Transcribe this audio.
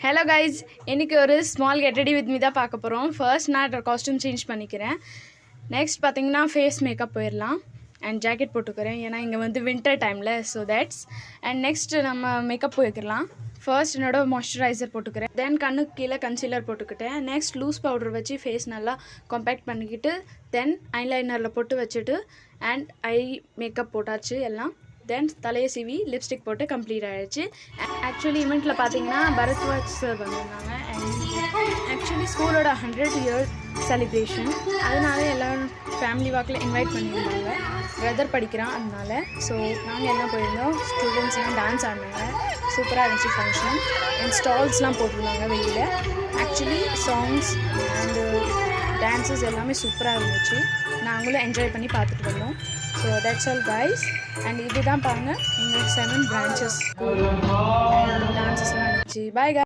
Hello guys, இன்றைக்கி ஒரு small get ready with me தான் பார்க்க போகிறோம். ஃபர்ஸ்ட் நான் காஸ்ட்யூம் சேஞ்ச் பண்ணிக்கிறேன். நெக்ஸ்ட் பார்த்திங்கன்னா ஃபேஸ் மேக்கப் போயிடலாம். அண்ட் ஜாக்கெட் போட்டுக்கிறேன், ஏன்னா இங்கே வந்து வின்டர் டைமில். ஸோ தேட்ஸ் அண்ட் நெக்ஸ்ட் நம்ம மேக்கப் போய்க்கலாம். ஃபர்ஸ்ட் என்னோட மாய்ஸ்சரைசர் போட்டுக்கிறேன். தென் கண்ணுக்கு கீழே கன்சீலர் போட்டுக்கிட்டேன். நெக்ஸ்ட் லூஸ் பவுடர் வச்சு ஃபேஸ் நல்லா காம்பேக்ட் பண்ணிக்கிட்டு தென் ஐலைனரில் போட்டு வச்சுட்டு அண்ட் ஐ மேக்கப் போட்டாச்சு எல்லாம். தென் தலையை சீவி லிப்ஸ்டிக் போட்டு கம்ப்ளீட் ஆகிடுச்சு. ஆக்சுவலி ஈவெண்ட்டில் பார்த்தீங்கன்னா பரத்வாஜ் சார் வந்திருந்தாங்க. அண்ட் ஆக்சுவலி ஸ்கூலோட 100 இயர் செலிப்ரேஷன், அதனால எல்லோரும் ஃபேமிலி வாக்கில் இன்வைட் பண்ணியிருந்தாங்க. பிரதர் படிக்கிறான் அதனால. ஸோ நாங்கள் எல்லாம் போயிருந்தோம். ஸ்டூடெண்ட்ஸ்லாம் டான்ஸ் ஆடினாங்க. சூப்பராக இருந்துச்சு ஃபங்க்ஷன். அண்ட் ஸ்டால்ஸ்லாம் போட்டிருந்தாங்க வெளியில். ஆக்சுவலி சாங்ஸ் அண்டு டான்ஸஸ் எல்லாமே சூப்பராக இருந்துச்சு. நாங்களும் என்ஜாய் பண்ணி பார்த்துட்டு வந்தோம். So that's all guys. And இதுதான் பாருங்கள், எங்கள் 7 பிரான்ச்சஸ் டான்ஸஸ்லாம் இருந்துச்சு. பாய்.